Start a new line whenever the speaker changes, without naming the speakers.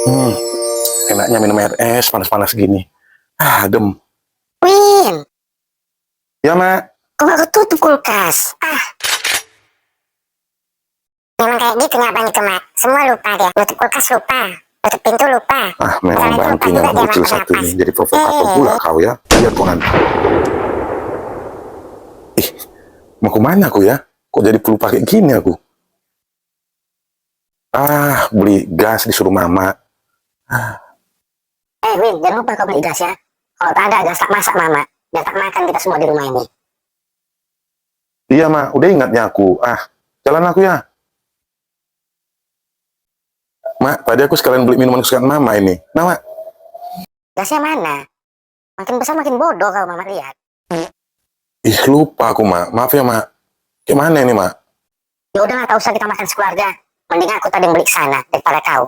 Hmm, enaknya minum air es panas-panas gini. Adem.
Win,
Ya, Mak.
kok nggak tutup kulkas? Memang kayak gitu ngabang itu, Mak. Semua lupa dia. Nutup kulkas lupa. Tutup pintu lupa.
Memang
Jalan lupa
banting yang
juga dia
bocil
makan
satu
napas.
ini. Jadi provokator pula kau ya. Lihat kau nanti. Ih, mau kemana aku ya? Kok jadi pelupa kayak gini aku? Beli gas disuruh Mama.
Win, jangan lupa kau beli gas ya. Kalau tak ada gas tak masak, Mama. Dan tak makan kita semua di rumah ini.
Iya, Mak. Udah ingatnya aku. Jalan aku ya. Mak, tadi aku sekalian beli minuman kesukaan Mama ini. Nah, Mak.
Gasnya mana? Makin besar makin bodoh kalau Mama lihat.
Ih, lupa aku, Mak. Maaf ya, Mak. Kayak mana ini, Mak?
Ya udah, nggak usah kita makan sekeluarga. Mending aku tadi yang beli ke sana daripada kau.